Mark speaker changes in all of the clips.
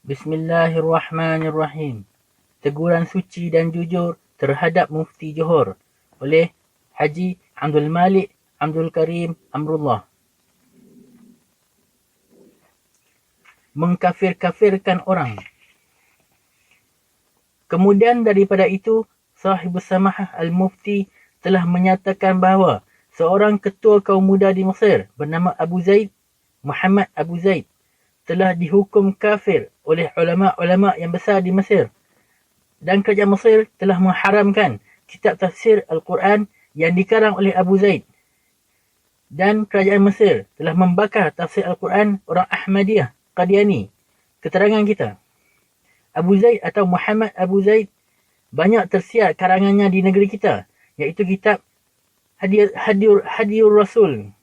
Speaker 1: Bismillahirrahmanirrahim. Teguran suci dan jujur terhadap Mufti Johor oleh Haji Abdul Malik Abdul Karim Amrullah. Mengkafir-kafirkan orang. Kemudian daripada itu, Sahibus Samahah Al-Mufti telah menyatakan bahawa seorang ketua kaum muda di Mesir bernama Abu Zaid, Muhammad Abu Zaid, telah dihukum kafir oleh ulama-ulama yang besar di Mesir, dan kerajaan Mesir telah mengharamkan kitab tafsir Al-Quran yang dikarang oleh Abu Zaid, dan kerajaan Mesir telah membakar tafsir Al-Quran orang Ahmadiyah Qadiani. Keterangan kita, Abu Zaid atau Muhammad Abu Zaid banyak tersiar karangannya di negeri kita, iaitu kitab Hadiur Rasul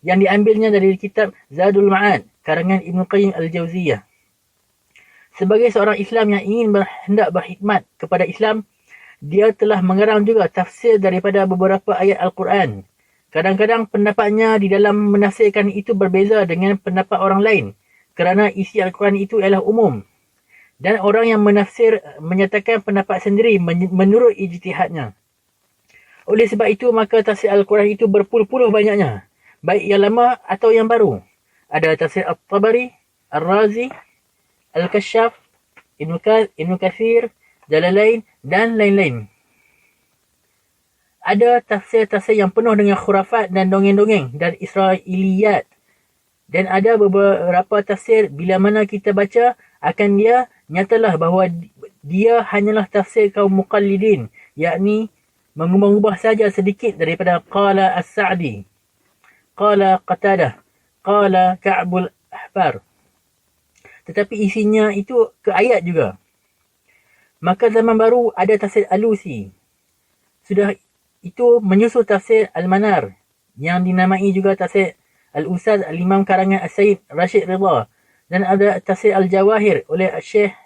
Speaker 1: yang diambilnya dari kitab Zadul Ma'ad karangan Ibn Qayyim Al-Jawziyah. Sebagai seorang Islam yang ingin hendak berkhidmat kepada Islam, dia telah mengarang juga tafsir daripada beberapa ayat Al-Quran. Kadang-kadang pendapatnya di dalam menafsirkan itu berbeza dengan pendapat orang lain kerana isi Al-Quran itu ialah umum, dan orang yang menafsir menyatakan pendapat sendiri menurut ijtihadnya. Oleh sebab itu, maka tafsir Al-Quran itu berpuluh-puluh banyaknya, baik yang lama atau yang baru. Ada tafsir At-Tabari, Ar-Razi, Al-Kashaf, Ibn Kathir, Jalalain dan lain-lain. Ada tafsir-tafsir yang penuh dengan khurafat dan dongeng-dongeng dan Israiliyat. Dan ada beberapa tafsir bila mana kita baca akan dia, nyatalah bahawa dia hanyalah tafsir kaum muqallidin, yakni mengubah saja sedikit daripada qala As-Sa'di, qala Qatadah, qala Ka'bul Ahbar. Tetapi isinya itu ke ayat juga. Maka zaman baru ada tafsir Alusi. Sudah itu menyusul tafsir Al-Manar yang dinamai juga tafsir Al-Ustaz Al-Imam karangan As-Sayyid Rashid Ridha, dan ada tafsir Al-Jawahir oleh Syekh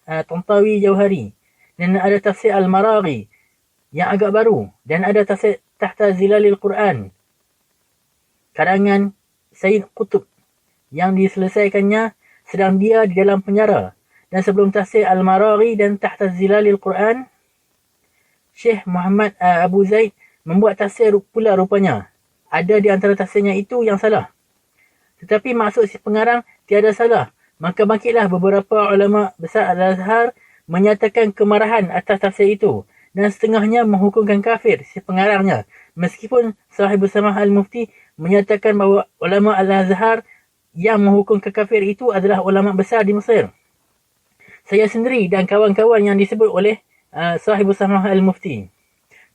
Speaker 1: Tantawi Jauhari, dan ada tafsir Al-Maraghi yang agak baru, dan ada tafsir Tahta Zilalil Quran karangan Sayyid Qutb yang diselesaikannya sedang dia di dalam penjara. Dan sebelum tafsir Al-Maraghi dan Tahta Zilalil Quran, Syekh Muhammad Abu Zaid membuat tafsir pula rupanya. Ada di antara tafsirnya itu yang salah. Tetapi maksud si pengarang tiada salah. Maka bangkitlah beberapa ulama besar Al-Azhar menyatakan kemarahan atas tafsir itu, dan setengahnya menghukumkan kafir si pengarangnya, meskipun Sahibus Samahah Al-Mufti menyatakan bahawa ulama Al-Azhar yang menghukumkan kafir itu adalah ulama besar di Mesir. Saya sendiri dan kawan-kawan yang disebut oleh Sahibus Samahah Al-Mufti,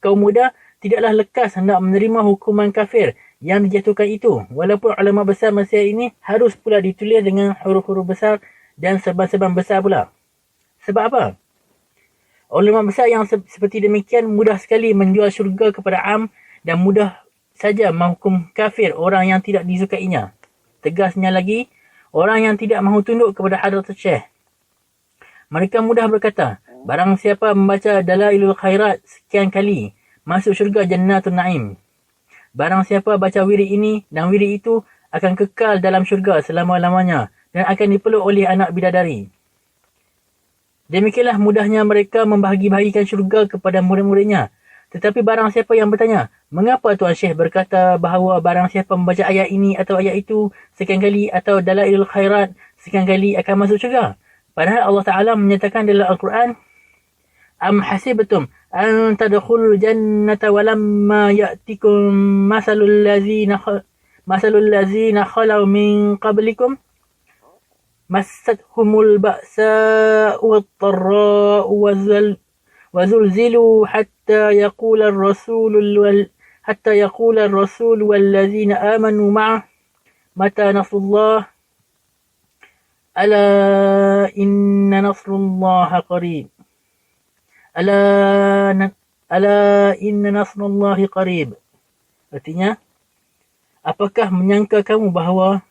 Speaker 1: kaum muda, tidaklah lekas hendak menerima hukuman kafir yang dijatuhkan itu, walaupun ulama besar Mesir ini harus pula ditulis dengan huruf-huruf besar dan serban-serban besar pula. Sebab apa? Ulama besar yang seperti demikian mudah sekali menjual syurga kepada am, dan mudah saja menghukum kafir orang yang tidak disukainya. Tegasnya lagi, orang yang tidak mahu tunduk kepada Hadratus Syekh. Mereka mudah berkata, barang siapa membaca Dalailul Khairat sekian kali, masuk syurga Jannatul Naim. Barang siapa baca wirid ini dan wirid itu, akan kekal dalam syurga selama-lamanya dan akan dipeluk oleh anak bidadari. Demikianlah mudahnya mereka membahagi-bahagikan syurga kepada murid-muridnya. Tetapi barang siapa yang bertanya, mengapa Tuan Syekh berkata bahawa barang siapa membaca ayat ini atau ayat itu sekian kali atau Dalailul Khairat sekian kali akan masuk syurga? Padahal Allah Ta'ala menyatakan dalam Al-Quran, Am hasibtum an tadkhulul jannata walamma ya'tikum masalul ladzina khalau min qablikum massathumul ba'sa'u wat-dharra'u wazulzilu hatta yaqula ar-rasul walladzina amanu ma'ah mata nasrullah ala inna nasrullaha qarib. Ala inna nasrullahi qarib. Artinya, apakah menyangka kamu bahawa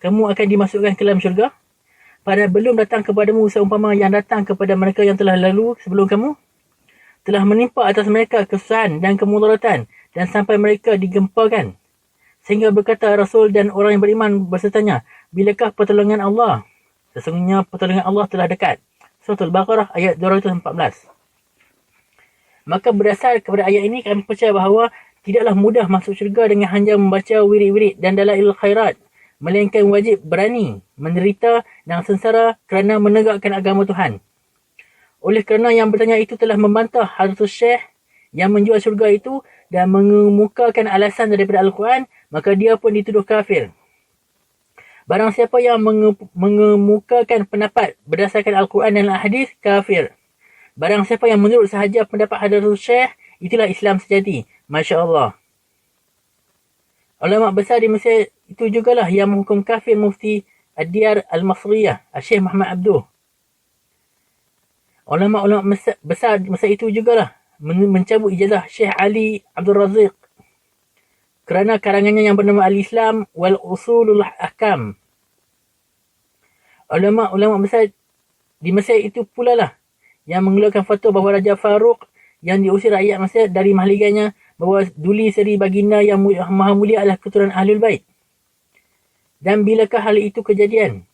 Speaker 1: kamu akan dimasukkan ke dalam syurga? Padahal belum datang kepadamu seumpama yang datang kepada mereka yang telah lalu sebelum kamu. Telah menimpa atas mereka kesusahan dan kemudaratan, dan sampai mereka digempakan. Sehingga berkata Rasul dan orang yang beriman bersertanya, bilakah pertolongan Allah? Sesungguhnya pertolongan Allah telah dekat. Surah Al-Baqarah ayat 214. Maka berdasar kepada ayat ini, kami percaya bahawa tidaklah mudah masuk syurga dengan hanya membaca wirid-wirid dan dalail khairat, melainkan wajib berani, menderita dan sengsara kerana menegakkan agama Tuhan. Oleh kerana yang bertanya itu telah membantah Hadratus Syekh yang menjual syurga itu dan mengemukakan alasan daripada Al-Quran, maka dia pun dituduh kafir. Barang siapa yang mengemukakan pendapat berdasarkan Al-Quran dan Al-Hadis, kafir. Barang siapa yang menurut sahaja pendapat Hadratus Syekh, itulah Islam sejati. Masya Allah. Ulama besar di Mesir itu jugalah yang menghukum kafir Mufti Ad-Diyar Al-Masriyah, Syekh Muhammad Abduh. Ulama-ulama besar di Mesir itu jugalah mencabut ijazah Syekh Ali Abdul Raziq kerana karangannya yang bernama Al-Islam wal Usulul Ahkam. Ulama-ulama besar di Mesir itu pula lah yang mengeluarkan fatwa bahawa Raja Farouk yang diusir rakyat Mesir dari mahliganya, bahawa duli seri baginda yang maha mulia adalah keturunan Ahlul Bait. Dan bilakah hal itu kejadian?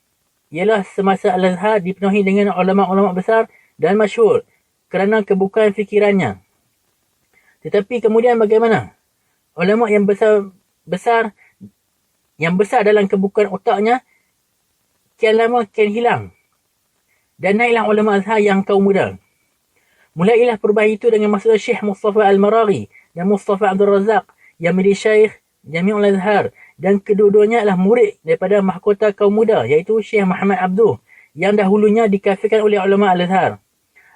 Speaker 1: Ialah semasa Al-Azhar dipenuhi dengan ulama-ulama besar dan masyhur kerana kebukaan fikirannya. Tetapi kemudian bagaimana? Ulama yang besar dalam kebukaan otaknya kian lama kian hilang. Dan naiklah ulama Azhar yang kaum muda. Mulailah perubahan itu dengan masuk Syekh Mustafa Al-Maraghi dan Mustafa Abdul Razak yang menjadi Syekh Jami'ul Azhar, dan kedua-duanya adalah murid daripada mahkota kaum muda, iaitu Syekh Muhammad Abduh yang dahulunya dikafirkan oleh ulama Al-Azhar.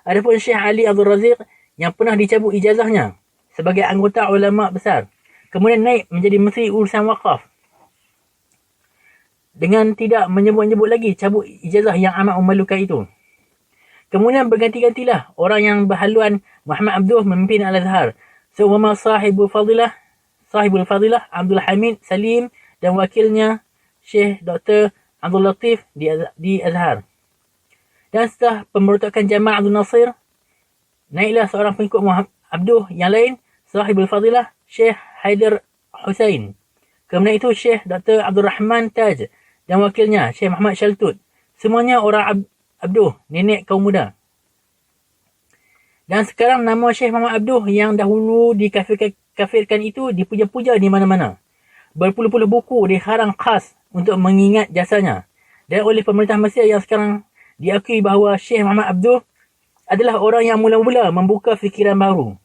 Speaker 1: Adapun Syekh Ali Abdul Raziq yang pernah dicabut ijazahnya sebagai anggota ulama besar, kemudian naik menjadi Menteri Urusan Waqaf dengan tidak menyebut-nyebut lagi cabut ijazah yang amat memalukan itu. Kemudian berganti-gantilah orang yang berhaluan Muhammad Abduh memimpin Al-Azhar. Seumpama sahibul fadilah Abdul Hamid Salim dan wakilnya Syekh Dr. Abdul Latif di Azhar. Dan setelah pemberontakan Jamal Abdul Nasir, naiklah seorang pengikut Muhammad Abduh yang lain, sahibul fadilah Syekh Haidar Hussein. Kemudian itu Syekh Dr. Abdul Rahman Taj dan wakilnya Syekh Muhammad Shaltut. Semuanya orang Abduh, nenek kaum muda. Dan sekarang nama Syekh Muhammad Abduh yang dahulu dikafirkan itu dipuja-puja di mana-mana. Berpuluh-puluh buku diharang khas untuk mengingat jasanya. Dan oleh pemerintah Mesir yang sekarang diakui bahawa Syekh Muhammad Abduh adalah orang yang mula-mula membuka fikiran baru.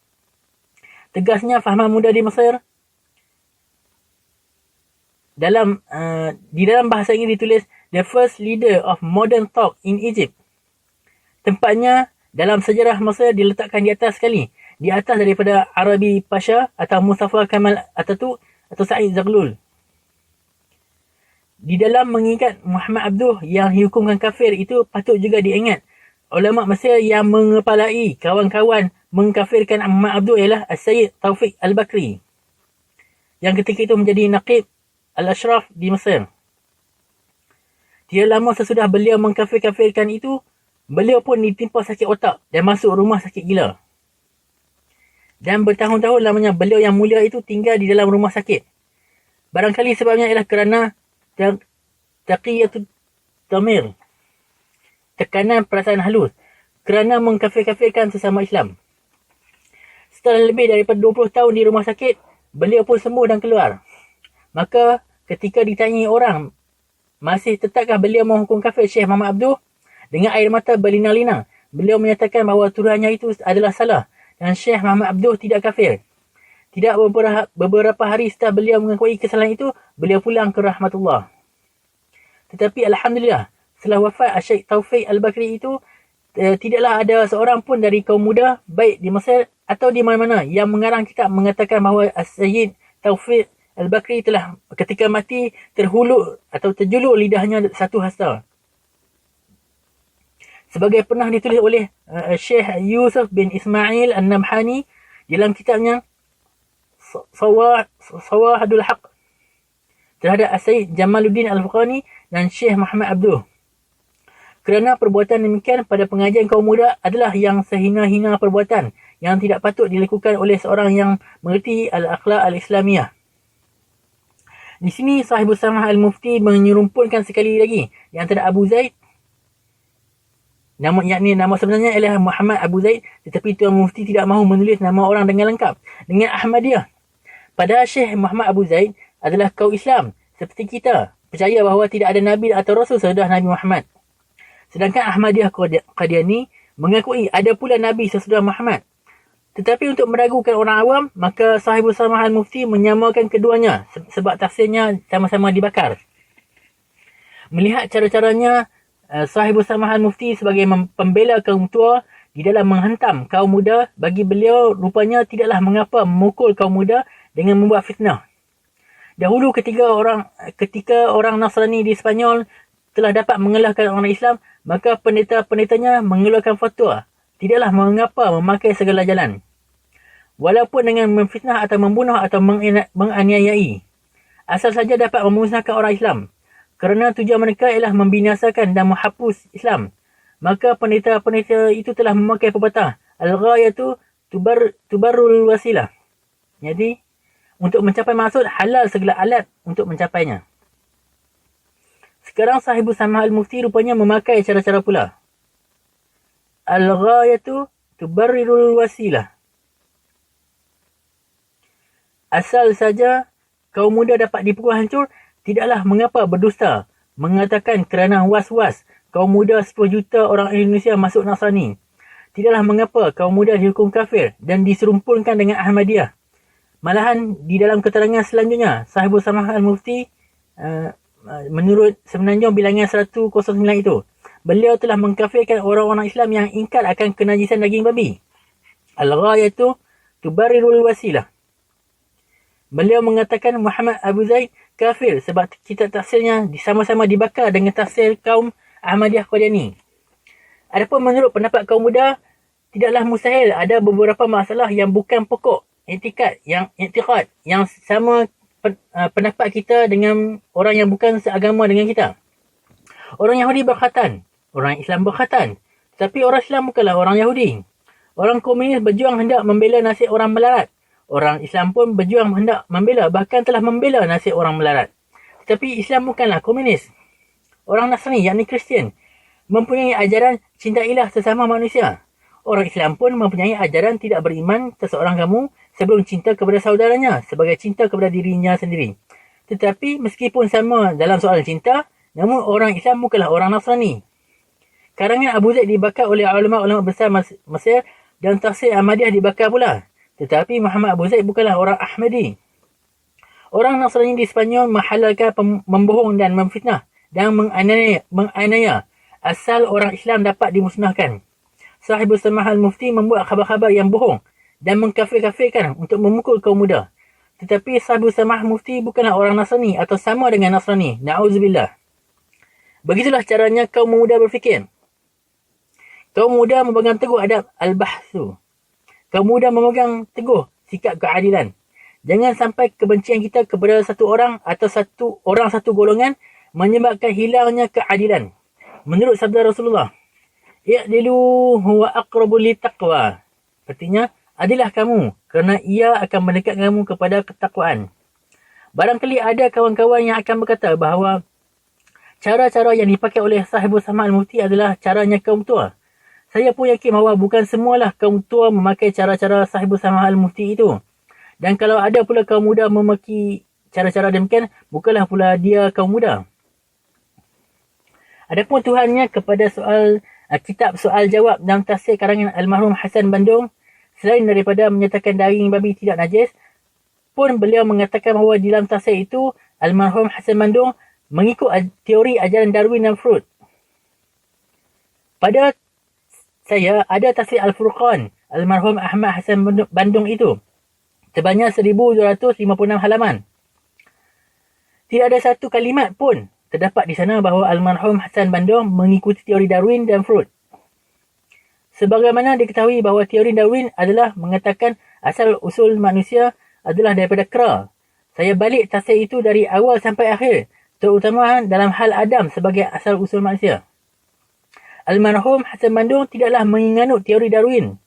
Speaker 1: Tegasnya fahaman muda di Mesir, di dalam bahasa Inggeris ditulis the first leader of modern thought in Egypt. Tempatnya dalam sejarah Mesir diletakkan di atas sekali, di atas daripada Arabi Pasha atau Mustafa Kamal Atatürk atau Said Zaghloul. Di dalam mengingat Muhammad Abduh yang dihukumkan kafir itu, patut juga diingat ulama Mesir yang mengepalai kawan-kawan mengkafirkan Muhammad Abduh ialah As-Sayyid Taufiq Al-Bakri, yang ketika itu menjadi Naqib Al-Ashraf di Mesir. Tidak lama sesudah beliau mengkafir-kafirkan itu, beliau pun ditimpa sakit otak dan masuk rumah sakit gila. Dan bertahun-tahun lamanya beliau yang mulia itu tinggal di dalam rumah sakit. Barangkali sebabnya ialah kerana taqiyatul tamir, tekanan perasaan halus, kerana mengkafir-kafirkan sesama Islam. Setelah lebih daripada 20 tahun di rumah sakit, beliau pun sembuh dan keluar. Maka ketika ditanyai orang, masih tetakkah beliau menghukum kafir Syekh Muhammad Abduh? Dengan air mata berlina-lina, beliau menyatakan bahawa tuduhannya itu adalah salah dan Syekh Muhammad Abduh tidak kafir. Tidak beberapa hari setelah beliau mengakui kesalahan itu, beliau pulang ke rahmatullah. Tetapi Alhamdulillah, setelah wafat Syekh Taufiq Al-Bakri itu, tidaklah ada seorang pun dari kaum muda, baik di Mesir atau di mana-mana, yang mengarang kitab mengatakan bahawa Syekh Taufiq Al-Bakri telah ketika mati terhuluk atau terjuluk lidahnya satu hasta. Sebagai pernah ditulis oleh Syekh Yusuf bin Ismail An-Nabhani dalam kitabnya Sawahadul Haq terhadap Syekh Jamaluddin Al-Fuqani dan Syekh Muhammad Abduh. Kerana perbuatan demikian pada pengajian kaum muda adalah yang sehina-hina perbuatan yang tidak patut dilakukan oleh seorang yang mengerti al-akhlaq al-Islamiyah. Di sini Sahibus Samah Al-Mufti menyerumpunkan sekali lagi di antara Abu Zaid Nama sebenarnya ialah Muhammad Abu Zaid, tetapi Tuan Mufti tidak mahu menulis nama orang dengan lengkap, dengan Ahmadiyah. Padahal Syekh Muhammad Abu Zaid adalah kaum Islam seperti kita, percaya bahawa tidak ada Nabi atau Rasul sesudah Nabi Muhammad. Sedangkan Ahmadiyah Qadiani mengakui ada pula Nabi sesudah Muhammad. Tetapi untuk meragukan orang awam, maka Sahibul Samah Al-Mufti menyamakan keduanya sebab tafsirnya sama-sama dibakar. Melihat cara-caranya, Sahibul Samah Al-Mufti sebagai pembela kaum tua di dalam menghantam kaum muda, bagi beliau rupanya tidaklah mengapa memukul kaum muda dengan membuat fitnah. Dahulu ketika orang Nasrani di Sepanyol telah dapat mengalahkan orang Islam, maka pendeta-pendetanya mengeluarkan fatwa, tidaklah mengapa memakai segala jalan, walaupun dengan memfitnah atau membunuh atau menganiayai, asal saja dapat memusnahkan orang Islam. Kerana tujuan mereka ialah membinasakan dan menghapus Islam, maka pendeta-pendeta itu telah memakai pepatah al-ghayatu tubarrul wasilah. Jadi, untuk mencapai maksud, halal segala alat untuk mencapainya. Sekarang Sahibul Samah Al-Mufti rupanya memakai cara-cara pula. Al-ghayatu tubarrul wasilah. Asal saja kaum muda dapat dipukul hancur, tidaklah mengapa berdusta mengatakan kerana was-was kaum muda 10 juta orang Indonesia masuk Nasrani. Tidaklah mengapa kaum muda dihukum kafir dan diserumpunkan dengan Ahmadiyah. Malahan di dalam keterangan selanjutnya, Sahibul Samah Al-Mufti menurut Semenanjung bilangan 109 itu, beliau telah mengkafirkan orang-orang Islam yang ingkar akan kenajisan daging babi. Al-ghayatu tubarrirul wasilah. Beliau mengatakan Muhammad Abu Zaid kafir sebab kitab tafsirnya sama-sama dibakar dengan tafsir kaum Ahmadiyah Qadiani. Adapun menurut pendapat kaum muda, tidaklah mustahil ada beberapa masalah yang bukan pokok i'tikad yang sama pendapat kita dengan orang yang bukan seagama dengan kita. Orang Yahudi berkhatan, orang Islam berkhatan, tetapi orang Islam bukanlah orang Yahudi. Orang komunis berjuang hendak membela nasib orang melarat. Orang Islam pun berjuang hendak membela, bahkan telah membela nasib orang melarat. Tetapi Islam bukanlah komunis. Orang Nasrani, yakni Kristian, mempunyai ajaran cinta ilah sesama manusia. Orang Islam pun mempunyai ajaran tidak beriman seseorang kamu sebelum cinta kepada saudaranya sebagai cinta kepada dirinya sendiri. Tetapi meskipun sama dalam soal cinta, namun orang Islam bukanlah orang Nasrani. Karangan Abu Zaid dibakar oleh ulama-ulama besar Mesir dan tafsir Ahmadiyah dibakar pula. Tetapi Muhammad Abu Zaid bukanlah orang Ahmadi. Orang Nasrani di Sepanyol menghalalkan membohong dan memfitnah dan menganiaya asal orang Islam dapat dimusnahkan. Sahibul Samah Al-Mufti membuat khabar-khabar yang bohong dan mengkafir-kafirkan untuk memukul kaum muda. Tetapi Sahibul Samah Mufti bukanlah orang Nasrani atau sama dengan Nasrani. Na'udzubillah. Begitulah caranya kaum muda berfikir. Kaum muda memegang teguh adab al-bahthu. Kaum muda memegang teguh sikap keadilan. Jangan sampai kebencian kita kepada satu orang atau satu golongan menyebabkan hilangnya keadilan. Menurut sabda Rasulullah, "I'dilu huwa aqrabu litaqwa." Artinya, adilah kamu kerana ia akan mendekatkan kamu kepada ketakwaan. Barangkali ada kawan-kawan yang akan berkata bahawa cara-cara yang dipakai oleh Sahibul Samah Al-Mufti adalah caranya kaum tua. Saya pun yakin bahawa bukan semualah kaum tua memakai cara-cara Sahibul Samah Al-Mufti itu. Dan kalau ada pula kaum muda memaki cara-cara demikian, bukanlah pula dia kaum muda. Adapun tuhannya kepada kitab soal jawab dalam tafsir karangan almarhum Hasan Bandung, selain daripada menyatakan daging babi tidak najis, pun beliau mengatakan bahawa di dalam tafsir itu, almarhum Hasan Bandung mengikut teori ajaran Darwin dan Freud. Pada saya ada tafsir Al-Furqan almarhum Ahmad Hasan Bandung itu, sebanyak 1256 halaman. Tidak ada satu kalimat pun terdapat di sana bahawa almarhum Hasan Bandung mengikuti teori Darwin dan Freud. Sebagaimana diketahui bahawa teori Darwin adalah mengatakan asal usul manusia adalah daripada kera. Saya balik tafsir itu dari awal sampai akhir, terutama dalam hal Adam sebagai asal usul manusia. Almarhum Hasan Bandung tidaklah menganut teori Darwin.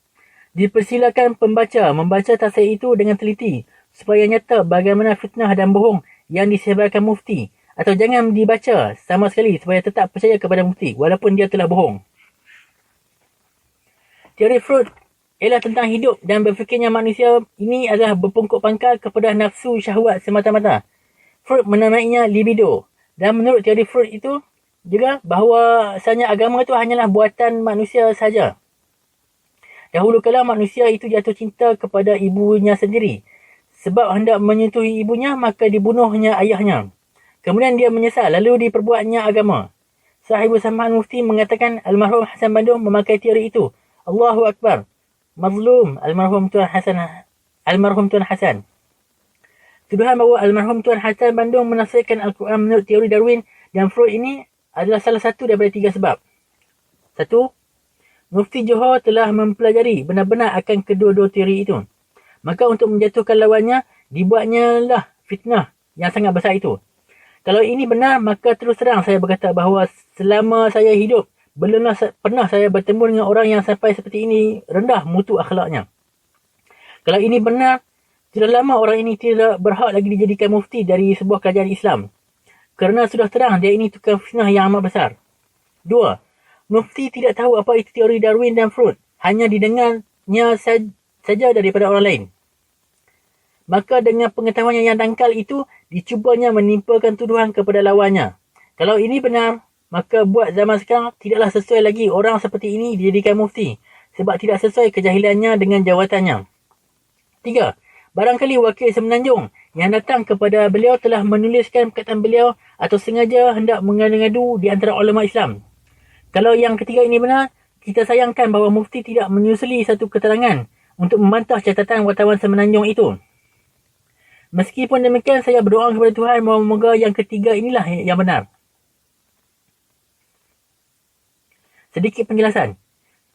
Speaker 1: Dipersilakan pembaca membaca tafsir itu dengan teliti supaya nyata bagaimana fitnah dan bohong yang disebarkan mufti, atau jangan dibaca sama sekali supaya tetap percaya kepada mufti walaupun dia telah bohong. Teori Freud ialah tentang hidup dan berfikirnya manusia ini adalah berpungkuk pangkal kepada nafsu syahwat semata-mata. Freud menamainya libido. Dan menurut teori Freud itu juga bahawasanya agama itu hanyalah buatan manusia saja. Dahulu kala manusia itu jatuh cinta kepada ibunya sendiri. Sebab hendak menyentuhi ibunya, maka dibunuhnya ayahnya. Kemudian dia menyesal, lalu diperbuatnya agama. Sahibul Sama'al Mufti mengatakan almarhum Hasan Bandung memakai teori itu. Allahu Akbar. Mazlum almarhum Tuan Hasan. Tuduhan bahawa almarhum Tuan Hasan Bandung menafsirkan Al-Quran menurut teori Darwin dan Freud ini adalah salah satu daripada 3 sebab. 1. Mufti Johor telah mempelajari benar-benar akan kedua-dua teori itu. Maka untuk menjatuhkan lawannya, dibuatnya lah fitnah yang sangat besar itu. Kalau ini benar, maka terus terang saya berkata bahawa selama saya hidup, belumlah pernah saya bertemu dengan orang yang sampai seperti ini rendah mutu akhlaknya. Kalau ini benar, sudah lama orang ini tidak berhak lagi dijadikan mufti dari sebuah kerajaan Islam. Kerana sudah terang dia ini tukang fitnah yang amat besar. 2. Mufti tidak tahu apa itu teori Darwin dan Freud. Hanya didengarnya saja daripada orang lain. Maka dengan pengetahuannya yang dangkal itu, dicubanya menimpakan tuduhan kepada lawannya. Kalau ini benar, maka buat zaman sekarang tidaklah sesuai lagi orang seperti ini dijadikan mufti. Sebab tidak sesuai kejahilannya dengan jawatannya. 3. Barangkali wakil Semenanjung yang datang kepada beliau telah menuliskan perkataan beliau atau sengaja hendak mengadu-ngadu di antara ulama Islam. Kalau yang ketiga ini benar, kita sayangkan bahawa mufti tidak menyusuli satu keterangan untuk membantah catatan wartawan Semenanjung itu. Meskipun demikian, saya berdoa kepada Tuhan moga yang ketiga inilah yang benar. Sedikit penjelasan.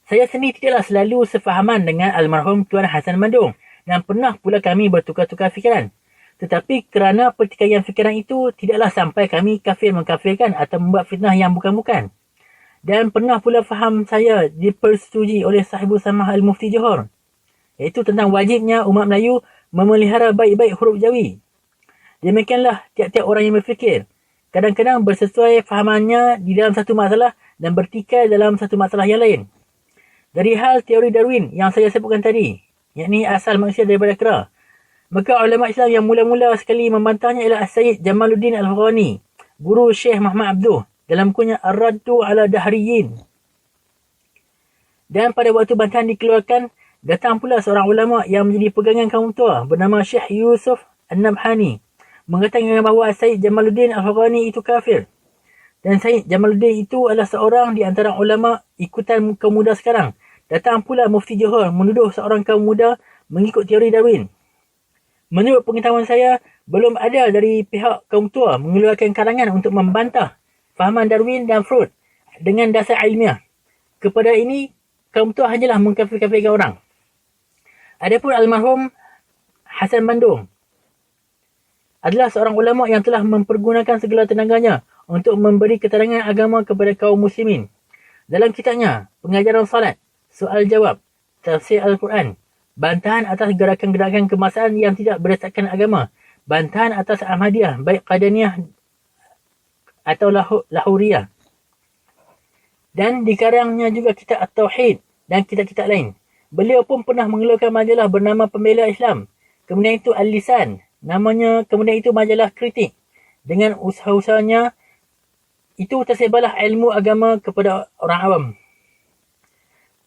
Speaker 1: Saya sendiri tidaklah selalu sefahaman dengan almarhum Tuan Hasan Bandung dan pernah pula kami bertukar-tukar fikiran. Tetapi kerana pertikaian fikiran itu, tidaklah sampai kami kafir mengkafirkan atau membuat fitnah yang bukan-bukan. Dan pernah pula faham saya dipersetujui oleh Sahibul Sama'al Mufti Johor, iaitu tentang wajibnya umat Melayu memelihara baik-baik huruf Jawi. Demikianlah tiap-tiap orang yang berfikir. Kadang-kadang bersesuai fahamannya di dalam satu masalah dan bertikai dalam satu masalah yang lain. Dari hal teori Darwin yang saya sebutkan tadi, yakni asal manusia daripada kera, maka ulama Islam yang mula-mula sekali membantahnya ialah Syed Jamaluddin Al-Afghani, guru Syekh Muhammad Abduh, dalam bukunya Ar-Raddu ala Dahriyin. Dan pada waktu bantahan dikeluarkan, datang pula seorang ulama yang menjadi pegangan kaum tua bernama Syekh Yusuf An-Nabhani, mengatakan bahawa Syed Jamaluddin Al-Afghani itu kafir. Dan Syed Jamaluddin itu adalah seorang di antara ulama ikutan kaum muda sekarang. Datang pula Mufti Johor menuduh seorang kaum muda mengikut teori Darwin. Menurut pengetahuan saya, belum ada dari pihak kaum tua mengeluarkan karangan untuk membantah fahaman Darwin dan Freud dengan dasar ilmiah. Kepada ini, kaum tua hanyalah mengkafir-kafirkan orang. Adapun almarhum Hasan Bandung adalah seorang ulama yang telah mempergunakan segala tenaganya untuk memberi keterangan agama kepada kaum muslimin. Dalam kitabnya, pengajaran salat, soal jawab, tafsir Al-Quran, bantahan atas gerakan-gerakan kemasaan yang tidak berdasarkan agama, bantahan atas Ahmadiyah, baik Qadaniyah atau Lahuriyah. Dan dikarangnya juga kitab At-Tauhid dan kitab-kitab lain. Beliau pun pernah mengeluarkan majalah bernama Pembela Islam. Kemudian itu Al-Lisan. Namanya kemudian itu majalah kritik. Dengan usaha-usahanya, itu tersebarlah ilmu agama kepada orang awam.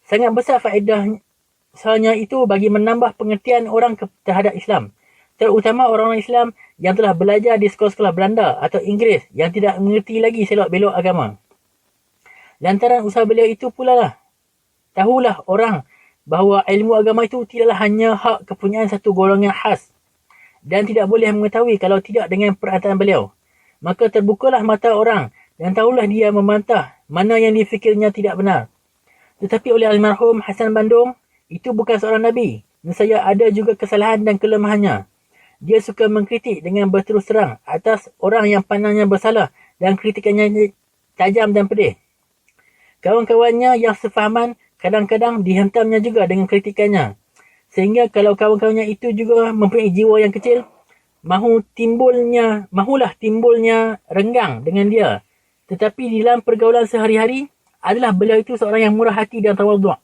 Speaker 1: Sangat besar faedahnya itu bagi menambah pengertian orang terhadap Islam. Terutama orang Islam yang telah belajar di sekolah-sekolah Belanda atau Inggeris yang tidak mengerti lagi selok-belok agama. Lantaran usaha beliau itu pula lah, tahulah orang bahawa ilmu agama itu tidaklah hanya hak kepunyaan satu golongan khas dan tidak boleh mengetahui kalau tidak dengan perkataan beliau. Maka terbukalah mata orang dan tahulah dia membantah mana yang difikirnya tidak benar. Tetapi oleh almarhum Hasan Bandung, itu bukan seorang Nabi. Nescaya ada juga kesalahan dan kelemahannya. Dia suka mengkritik dengan berterus terang atas orang yang pandangnya bersalah dan kritikannya tajam dan pedih. Kawan-kawannya yang sefahaman kadang-kadang dihentamnya juga dengan kritikannya. Sehingga kalau kawan-kawannya itu juga mempunyai jiwa yang kecil, mahulah timbulnya renggang dengan dia. Tetapi dalam pergaulan sehari-hari adalah beliau itu seorang yang murah hati dan tawadhu'.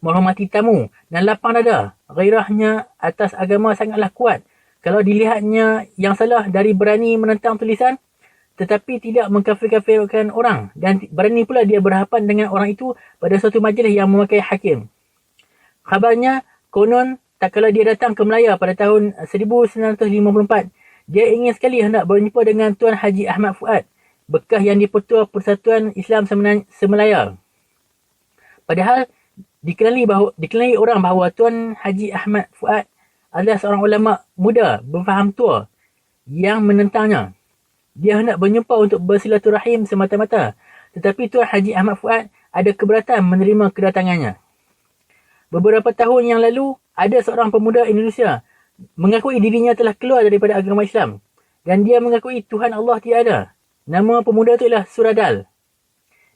Speaker 1: menghormati tamu, dan lapang dada. Gairahnya atas agama sangatlah kuat. Kalau dilihatnya yang salah dari berani menentang tulisan, tetapi tidak mengkafir-kafirkan orang, dan berani pula dia berhadapan dengan orang itu pada suatu majlis yang memakai hakim. Khabarnya, konon tak kala dia datang ke Melaya pada tahun 1954, dia ingin sekali hendak berjumpa dengan Tuan Haji Ahmad Fuad, bekas yang dipertua Persatuan Islam Semelaya. Padahal dikenali orang bahawa Tuan Haji Ahmad Fuad adalah seorang ulama muda berfaham tua yang menentangnya. Dia hendak berjumpa untuk bersilaturahim semata-mata, tetapi Tuan Haji Ahmad Fuad ada keberatan menerima kedatangannya. Beberapa tahun yang lalu, ada seorang pemuda Indonesia mengakui dirinya telah keluar daripada agama Islam, dan dia mengakui Tuhan Allah tiada. Nama pemuda itu ialah Suradal,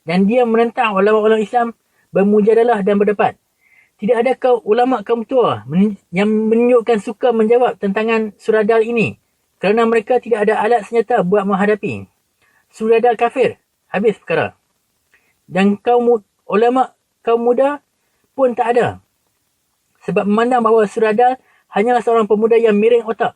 Speaker 1: dan dia menentang ulama-ulama Islam bermujadalah dan berdebat. Tidak ada ulama kaum tua yang menunjukkan suka menjawab tentangan Suradal ini, kerana mereka tidak ada alat senjata buat menghadapi. Suradal kafir, habis perkara. Dan ulama kaum muda pun tak ada, sebab memandang bahawa Suradal hanyalah seorang pemuda yang miring otak.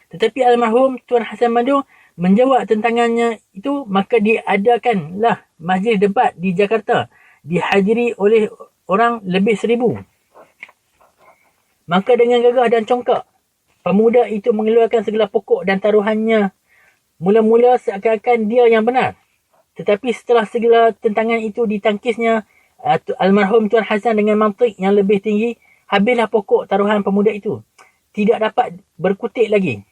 Speaker 1: Tetapi almarhum Tuan Hasan Bandung menjawab tentangannya itu, maka diadakanlah majlis debat di Jakarta, dihadiri oleh orang lebih 1,000. Maka dengan gagah dan congkak, pemuda itu mengeluarkan segala pokok dan taruhannya. Mula-mula seakan-akan dia yang benar. Tetapi setelah segala tentangan itu ditangkisnya almarhum Tuan Hasan dengan mantik yang lebih tinggi, habislah pokok taruhan pemuda itu. Tidak dapat berkutik lagi.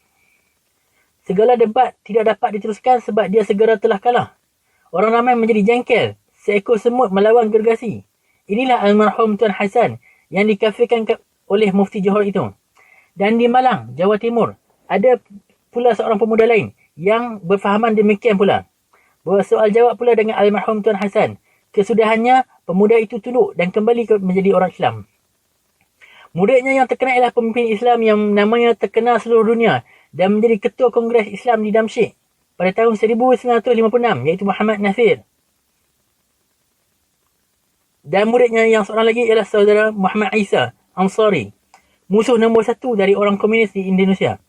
Speaker 1: Segala debat tidak dapat diteruskan sebab dia segera telah kalah. Orang ramai menjadi jengkel. Seekor semut melawan gergasi. Inilah almarhum Tuan Hasan yang dikafirkan oleh Mufti Johor itu. Dan di Malang, Jawa Timur, ada pula seorang pemuda lain yang berfahaman demikian pula. Bersoal jawab pula dengan almarhum Tuan Hasan. Kesudahannya, pemuda itu tunduk dan kembali menjadi orang Islam. Muridnya yang terkenal ialah pemimpin Islam yang namanya terkenal seluruh dunia dan menjadi ketua Kongres Islam di Damsyik pada tahun 1956, iaitu Muhammad Nasir. Dan muridnya yang seorang lagi ialah saudara Muhammad Isa Ansari, musuh nombor 1 dari orang komunis di Indonesia.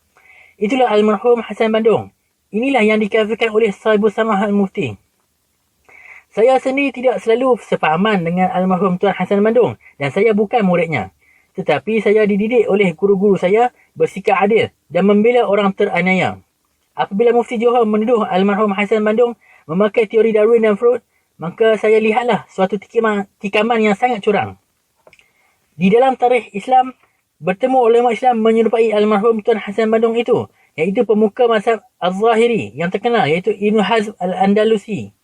Speaker 1: Itulah almarhum Hasan Bandung. Inilah yang dikafirkan oleh Sahibul Samah Al-Mufti. Saya sendiri tidak selalu sefahaman dengan almarhum Tuan Hasan Bandung dan saya bukan muridnya. Tetapi saya dididik oleh guru-guru saya bersikap adil dan membela orang teraniaya. Apabila Mufti Johor menuduh almarhum Hasan Bandung memakai teori Darwin dan Freud, maka saya lihatlah suatu tikaman yang sangat curang. Di dalam tarikh Islam, bertemu ulama Islam menyerupai almarhum Tuan Hasan Bandung itu, iaitu pemuka mazhab Al-Zahiri yang terkenal, iaitu Ibn Hazm Al-Andalusi.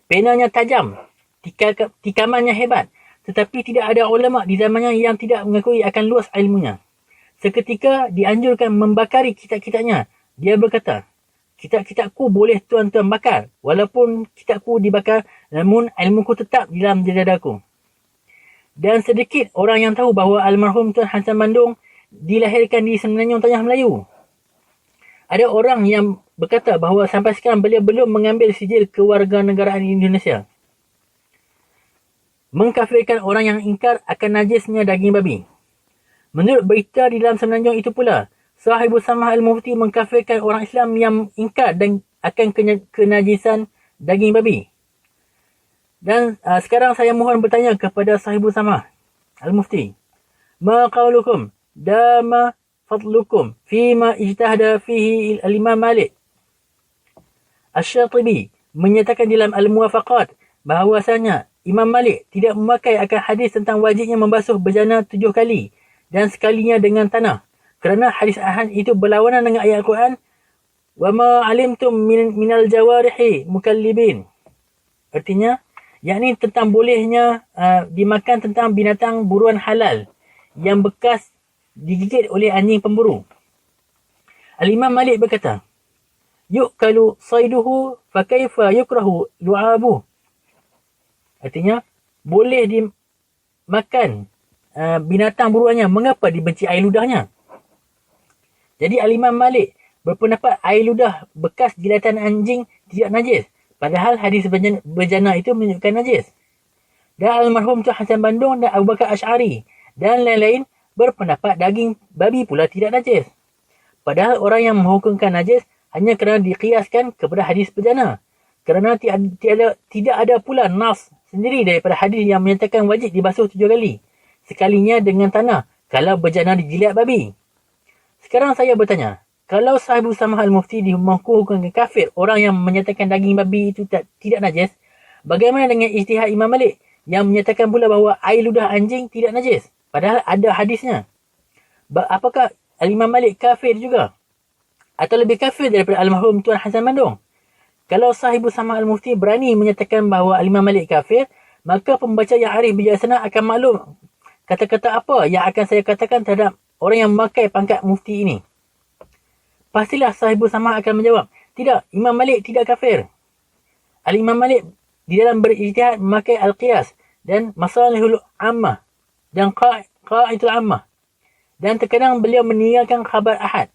Speaker 1: Penanya tajam, tikamannya hebat, tetapi tidak ada ulama di zamannya yang tidak mengakui akan luas ilmunya. Seketika dianjurkan membakari kitab-kitabnya. Dia berkata, kitab-kitabku boleh tuan-tuan bakar, walaupun kitabku dibakar, namun ilmuku tetap di dalam dadaku. Dan sedikit orang yang tahu bahawa almarhum Tuan Hasan Bandung dilahirkan di Semenanjung Tengah Melayu. Ada orang yang berkata bahawa sampai sekarang beliau belum mengambil sijil kewarganegaraan Indonesia. Mengkafirkan orang yang ingkar akan najisnya daging babi. Menurut berita di dalam Semenanjung itu pula, Sahibul Samah Al-Mufti mengkafirkan orang Islam yang ingkar dan akan kenajisan daging babi. Dan sekarang saya mohon bertanya kepada Sahibul Samah Al-Mufti. Ma qawlukum dama fadlukum fima ijtahada fihi al-Imam Malik. Asy-Syatibi menyatakan dalam Al-Muwafaqat bahawasanya Imam Malik tidak memakai akan hadis tentang wajibnya membasuh bejana 7 kali dan sekalinya dengan tanah. Kerana hadis ahad itu berlawanan dengan ayat Al-Quran. Wa ma alimtum minal jawarihi mukallibin. Artinya, yakni tentang bolehnya dimakan tentang binatang buruan halal yang bekas digigit oleh anjing pemburu. Al-Imam Malik berkata, yu'kalu sayduhu fakaifa yukrahu lu'abuh. Artinya, boleh dimakan binatang buruannya, mengapa dibenci air ludahnya? Jadi Al-Imam Malik berpendapat air ludah bekas jilatan anjing tidak najis. Padahal hadis bejana itu menunjukkan najis. Dan almarhum Tuan Hasan Bandung dan Abu Bakar Asy'ari dan lain-lain berpendapat daging babi pula tidak najis. Padahal orang yang menghukumkan najis hanya kerana dikiaskan kepada hadis bejana. Kerana tidak ada pula nas sendiri daripada hadis yang menyatakan wajib dibasuh 7 kali. Sekalinya dengan tanah kalau bejana dijilat babi. Sekarang saya bertanya, kalau Sahibu Samah Al-Mufti dihukumkan kafir orang yang menyatakan daging babi itu tidak najis, bagaimana dengan ijtihad Imam Malik yang menyatakan pula bahawa air ludah anjing tidak najis? Padahal ada hadisnya. Apakah Imam Malik kafir juga? Atau lebih kafir daripada almarhum Tuan Hasan Bandung? Kalau Sahibu Samah Al-Mufti berani menyatakan bahawa Imam Malik kafir, maka pembaca yang arif bijaksana akan maklum kata-kata apa yang akan saya katakan terhadap orang yang memakai pangkat mufti ini. Pastilah Sahibu Samah akan menjawab, tidak, Imam Malik tidak kafir. Al-Imam Malik di dalam berijtihad memakai al-qiyas dan masalihul ammah dan qa'idul ammah. Dan terkadang beliau meninggalkan khabar ahad.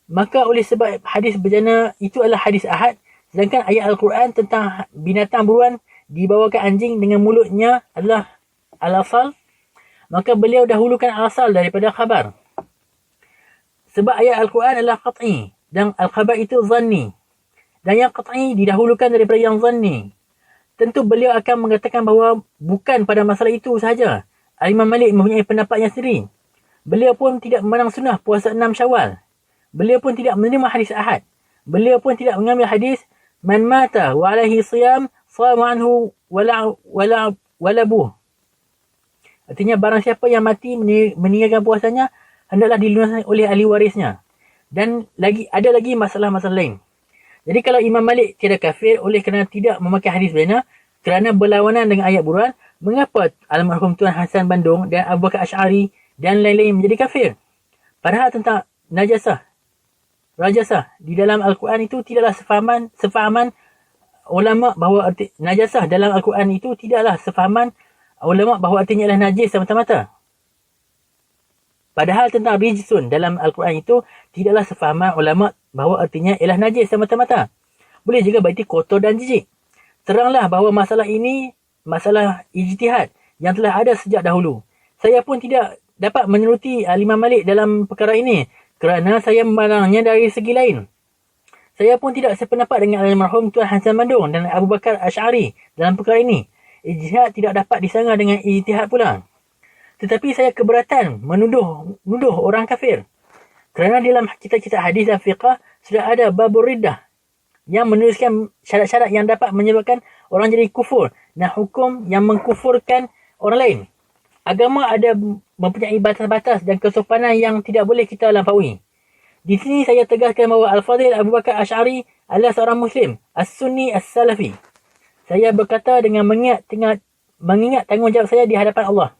Speaker 1: Maka oleh sebab hadis bejana itu adalah hadis ahad, sedangkan ayat Al-Quran tentang binatang buruan dibawakan anjing dengan mulutnya adalah al-asal, maka beliau dahulukan al-asal daripada khabar. Sebab ayat Al-Quran adalah qat'i dan al-khabar itu zanni. Dan yang qat'i didahulukan daripada yang zanni. Tentu beliau akan mengatakan bahawa bukan pada masalah itu sahaja Imam Malik mempunyai pendapatnya sendiri. Beliau pun tidak memandang sunnah puasa 6 Syawal. Beliau pun tidak menerima hadis ahad. Beliau pun tidak mengambil hadis man mata wa alaihi siyam sama anhu walabuh. Artinya barang siapa yang mati meninggalkan puasanya hendaklah dilunaskan oleh ahli warisnya. Dan ada lagi masalah-masalah lain. Jadi kalau Imam Malik tidak kafir oleh kerana tidak memakai hadis bejana kerana berlawanan dengan ayat buruan, mengapa almarhum Tuan Hasan Bandung dan Abu Bakar Asy'ari dan lain-lain menjadi kafir? Padahal tentang najasah di dalam Al-Quran itu tidaklah sefahaman ulama bahawa najasah dalam Al-Quran itu tidaklah sefahaman ulama bahawa artinya adalah najis semata-mata. Padahal tentang rijsun dalam Al-Quran itu tidaklah sefahaman ulama bahawa artinya ialah najis semata-mata. Boleh juga berarti kotor dan jijik. Teranglah bahawa masalah ini masalah ijtihad yang telah ada sejak dahulu. Saya pun tidak dapat menyeruti Imam Malik dalam perkara ini kerana saya memandangnya dari segi lain. Saya pun tidak sependapat dengan almarhum Tuan Hasan Bandung dan Abu Bakar Asy'ari dalam perkara ini. Ijtihad tidak dapat disangga dengan ijtihad pula. Tetapi saya keberatan menuduh orang kafir. Kerana dalam kitab-kitab hadis dan fiqah sudah ada babur riddah yang menuliskan syarat-syarat yang dapat menyebabkan orang jadi kufur dan hukum yang mengkufurkan orang lain. Agama ada mempunyai batas-batas dan kesopanan yang tidak boleh kita lampaui. Di sini saya tegaskan bahawa Al-Fadhil Abu Bakar Asy'ari adalah seorang Muslim, As-Sunni As-Salafi. Saya berkata dengan mengingat tanggungjawab saya di hadapan Allah.